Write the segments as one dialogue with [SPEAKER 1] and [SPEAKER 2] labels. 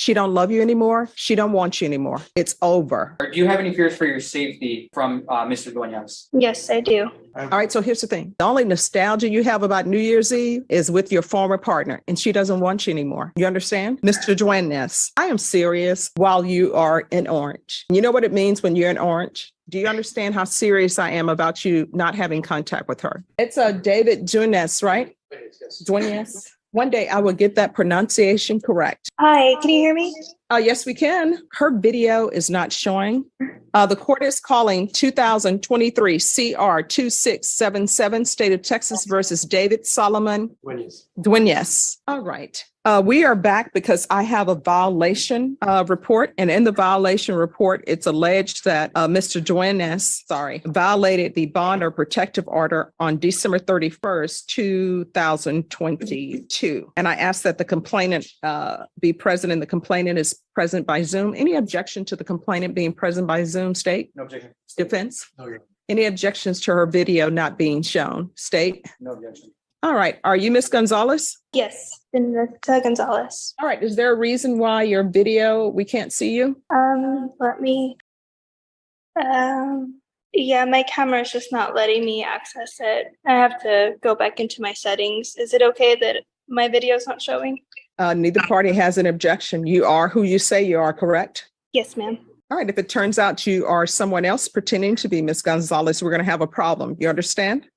[SPEAKER 1] She don't love you anymore. She don't want you anymore. It's over.
[SPEAKER 2] Or do you have any fears for your safety from Mr. Duenas?
[SPEAKER 3] Yes, I do.
[SPEAKER 1] All right, so here's the thing. The only nostalgia you have about New Year's Eve is with your former partner, and she doesn't want you anymore. You understand? Mr. Duenas, I am serious while you are in orange. You know what it means when you're in orange? Do you understand how serious I am about you not having contact with her? It's David Duenas, right? Duenas. One day I will get that pronunciation correct.
[SPEAKER 3] Hi, can you hear me?
[SPEAKER 1] Yes, we can. Her video is not showing. The court is calling 2023 CR 2677, State of Texas versus David Solomon Duenas. All right. We are back because I have a violation report. And in the violation report, it's alleged that Mr. Duenas, violated the bond or protective order on December 31st, 2022. And I ask that the complainant be present, and the complainant is present by Zoom. Any objection to the complainant being present by Zoom, State?
[SPEAKER 2] No objection.
[SPEAKER 1] Defense?
[SPEAKER 2] No, Your Honor.
[SPEAKER 1] Any objections to her video not being shown? State?
[SPEAKER 2] No objection.
[SPEAKER 1] All right. Are you Miss Gonzalez?
[SPEAKER 3] Yes, Vanessa Gonzalez.
[SPEAKER 1] All right. Is there a reason why your video, we can't see you?
[SPEAKER 3] Let me. Yeah, my camera is just not letting me access it. I have to go back into my settings. Is it okay that my video is not showing?
[SPEAKER 1] Neither party has an objection. You are who you say you are, correct?
[SPEAKER 3] Yes, ma'am.
[SPEAKER 1] All right. If it turns out you are someone else pretending to be Miss Gonzalez, we're going to have a problem. You understand?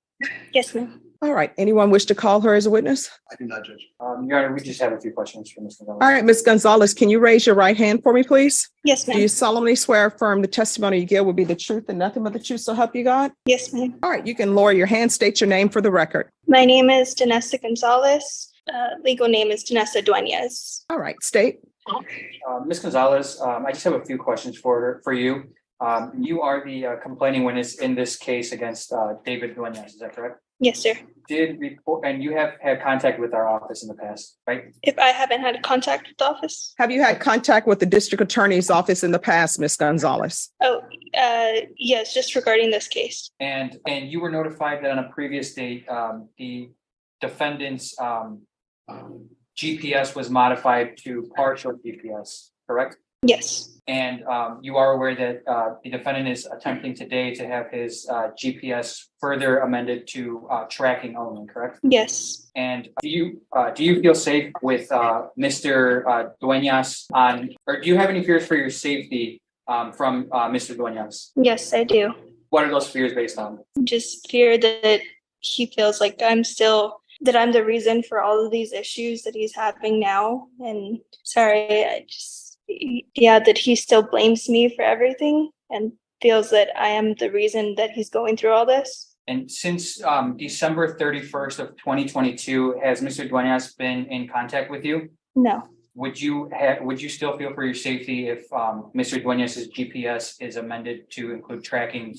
[SPEAKER 3] Yes, ma'am.
[SPEAKER 1] All right. Anyone wish to call her as a witness?
[SPEAKER 4] I do not, Judge.
[SPEAKER 2] Your Honor, we just have a few questions for Mr. Gonzalez.
[SPEAKER 1] All right. Miss Gonzalez, can you raise your right hand for me, please?
[SPEAKER 3] Yes,
[SPEAKER 1] Do
[SPEAKER 3] ma'am.
[SPEAKER 1] you solemnly swear affirm the testimony you give will be the truth and nothing but the truth, so help you God?
[SPEAKER 3] Yes, ma'am.
[SPEAKER 1] All right. You can lower your hand, state your name for the record.
[SPEAKER 3] My name is Vanessa Gonzalez. Legal name is Vanessa Duenas.
[SPEAKER 1] All right. State.
[SPEAKER 2] Ms. Gonzalez, I just have a few questions for you. You are the complaining witness in this case against David Duenas, is that correct?
[SPEAKER 3] Yes, sir.
[SPEAKER 2] And you have had contact with our office in the past, right?
[SPEAKER 3] If I haven't had contact with the office?
[SPEAKER 1] Have you had contact with the district attorney's office in the past, Miss Gonzalez?
[SPEAKER 3] Oh, yes, just regarding this case.
[SPEAKER 2] And you were notified that on a previous date, the defendant's GPS was modified to partial GPS, correct?
[SPEAKER 3] Yes.
[SPEAKER 2] And you are aware that the defendant is attempting today to have his GPS further amended to tracking only, correct?
[SPEAKER 3] Yes.
[SPEAKER 2] And do you feel safe with Mr. Duenas or do you have any fears for your safety from Mr. Duenas?
[SPEAKER 3] Yes, I do.
[SPEAKER 2] What are those fears based on?
[SPEAKER 3] Just fear that he feels like I'm the reason for all of these issues that he's having now. And that he still blames me for everything and feels that I am the reason that he's going through all this.
[SPEAKER 2] And since December 31st of 2022, has Mr. Duenas been in contact with you?
[SPEAKER 3] No.
[SPEAKER 2] Would you still feel for your safety if Mr. Duenas's GPS is amended to include tracking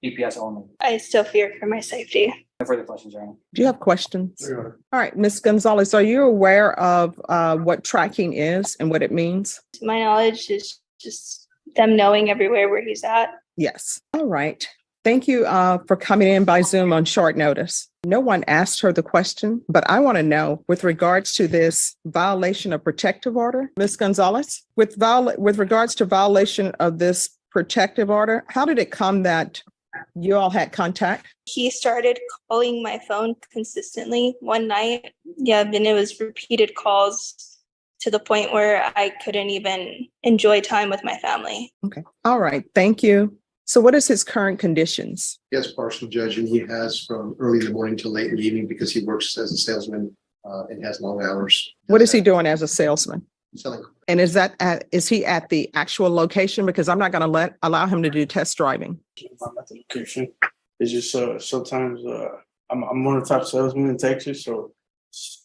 [SPEAKER 2] GPS only?
[SPEAKER 3] I still fear for my safety.
[SPEAKER 2] No further questions, Your Honor.
[SPEAKER 1] Do you have questions?
[SPEAKER 4] Sure.
[SPEAKER 1] All right, Miss Gonzalez, are you aware of what tracking is and what it means?
[SPEAKER 3] To my knowledge is just them knowing everywhere where he's at.
[SPEAKER 1] Yes. All right. Thank you for coming in by Zoom on short notice. No one asked her the question, but I want to know with regards to this violation of protective order, Miss Gonzalez, with regards to violation of this protective order, how did it come that you all had contact?
[SPEAKER 3] He started calling my phone consistently one night. Yeah, then it was repeated calls to the point where I couldn't even enjoy time with my family.
[SPEAKER 1] Okay. All right. Thank you. So what is his current conditions?
[SPEAKER 4] He has partial, Judge, and he has from early in the morning till late in the evening because he works as a salesman and has long hours.
[SPEAKER 1] What is he doing as a salesman?
[SPEAKER 4] Selling.
[SPEAKER 1] And is he at the actual location? Because I'm not going to allow him to do test driving.
[SPEAKER 5] I'm at the location. It's just sometimes I'm one of the top salesmen in Texas. So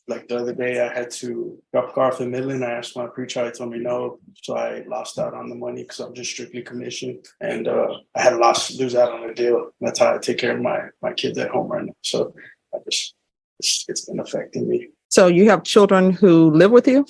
[SPEAKER 5] like the other day I had to drop a car off in Midland. I asked my pre-trial, he told me no. So I lost out on the money because I'm just strictly commission. And I had to lose out on the deal. That's how I take care of my kids at home right now. So it's been affecting me.
[SPEAKER 1] So you have children who live with you?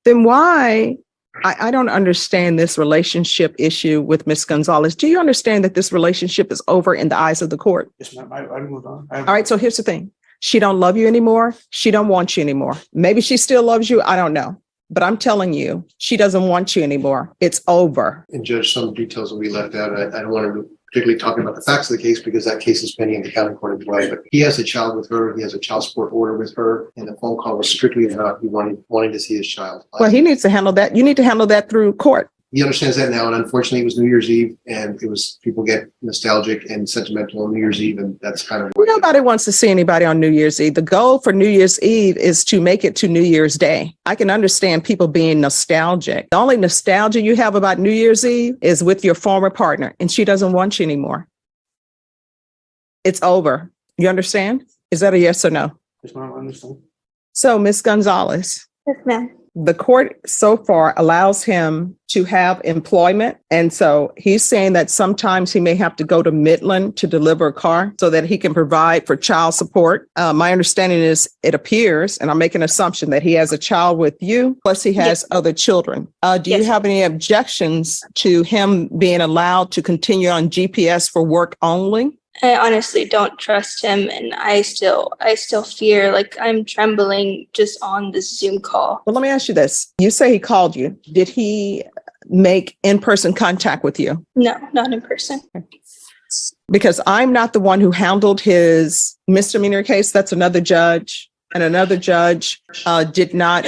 [SPEAKER 1] Then why? I don't understand this relationship issue with Miss Gonzalez. Do you understand that this relationship is over in the eyes of the court?
[SPEAKER 5] Yes, ma'am. I moved on.
[SPEAKER 1] All right. So here's the thing. She don't love you anymore. She don't want you anymore. Maybe she still loves you. I don't know. but I'm telling you, she doesn't want you anymore. It's over.
[SPEAKER 4] And Judge, some details will be left out. I don't want to particularly talk about the facts of the case because that case is pending in the county court as well. But he has a child with her. He has a child support order with her. And the phone call was strictly about he wanting to see his child.
[SPEAKER 1] Well, he needs to handle that. You need to handle that through court.
[SPEAKER 4] He understands that now. And unfortunately, it was New Year's Eve and people get nostalgic and sentimental on New Year's Eve. And that's kind of what
[SPEAKER 1] Nobody wants to see anybody on New Year's Eve. The goal for New Year's Eve is to make it to New Year's Day. I can understand people being nostalgic. The only nostalgia you have about New Year's Eve is with your former partner, and she doesn't want you anymore. It's over. You understand? Is that a yes or no?
[SPEAKER 5] It's not understand.
[SPEAKER 1] So, Ms. Gonzalez,
[SPEAKER 3] Yes, ma'am.
[SPEAKER 1] the court so far allows him to have employment. And so he's saying that sometimes he may have to go to Midland to deliver a car so that he can provide for child support. My understanding is it appears, and I'm making an assumption that he has a child with you, plus he has other children. Do you
[SPEAKER 3] Yes.
[SPEAKER 1] have any objections to him being allowed to continue on GPS for work only?
[SPEAKER 3] I honestly don't trust him, and I still fear, like I'm trembling just on this Zoom call.
[SPEAKER 1] Well, let me ask you this. You say he called you. Did he make in-person contact with you?
[SPEAKER 3] No, not in person.
[SPEAKER 1] Because I'm not the one who handled his misdemeanor case. That's another judge. And another judge did not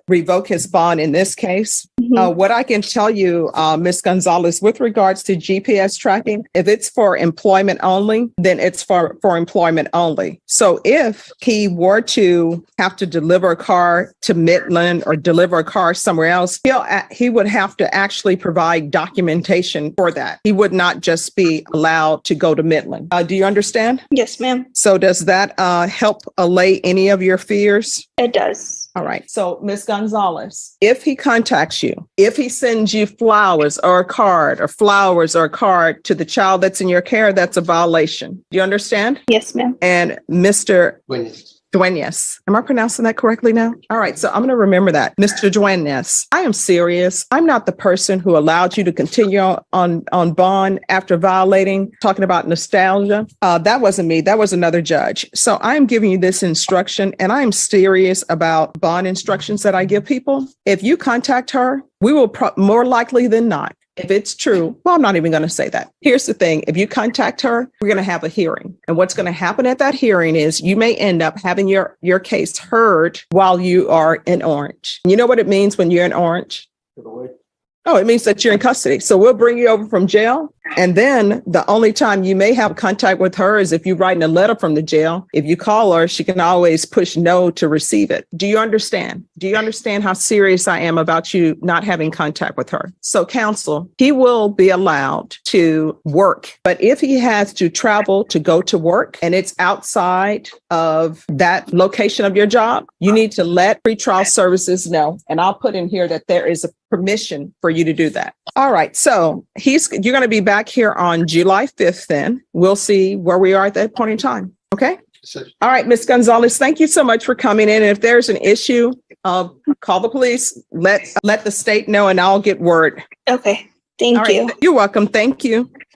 [SPEAKER 1] revoke his bond in this case. What I can tell you, Ms. Gonzalez, with regards to GPS tracking, if it's for employment only, then it's for employment only. So if he were to have to deliver a car to Midland or deliver a car somewhere else, he would have to actually provide documentation for that. He would not just be allowed to go to Midland. Do you understand?
[SPEAKER 3] Yes, ma'am.
[SPEAKER 1] So does that help allay any of your fears?
[SPEAKER 3] It does.
[SPEAKER 1] All right. So, Ms. Gonzalez, if he contacts you, if he sends you flowers or a card to the child that's in your care, that's a violation. Do you understand?
[SPEAKER 3] Yes, ma'am.
[SPEAKER 1] And Mr.
[SPEAKER 4] when
[SPEAKER 1] Duenas, am I pronouncing that correctly now? All right. So I'm going to remember that. Mr. Duenas, I am serious. I'm not the person who allowed you to continue on bond after violating, talking about nostalgia. That wasn't me. That was another judge. So I'm giving you this instruction, and I'm serious about bond instructions that I give people. If you contact her, we will more likely than not. If it's true, well, I'm not even going to say that. Here's the thing. If you contact her, we're going to have a hearing. And what's going to happen at that hearing is you may end up having your case heard while you are in Orange. You know what it means when you're in Orange? Oh, it means that you're in custody. So we'll bring you over from jail. And then the only time you may have contact with her is if you're writing a letter from the jail. If you call her, she can always push no to receive it. Do you understand? Do you understand how serious I am about you not having contact with her? So counsel, he will be allowed to work. But if he has to travel to go to work and it's outside of that location of your job, you need to let pretrial services know. And I'll put in here that there is a permission for you to do that. All right. So you're going to be back here on July 5th then. We'll see where we are at that point in time. Okay. All right, Ms. Gonzalez, thank you so much for coming in. And if there's an issue, call the police, let the state know, and I'll get word.
[SPEAKER 3] Okay. Thank
[SPEAKER 1] All right.
[SPEAKER 3] you.
[SPEAKER 1] You're welcome. Thank you.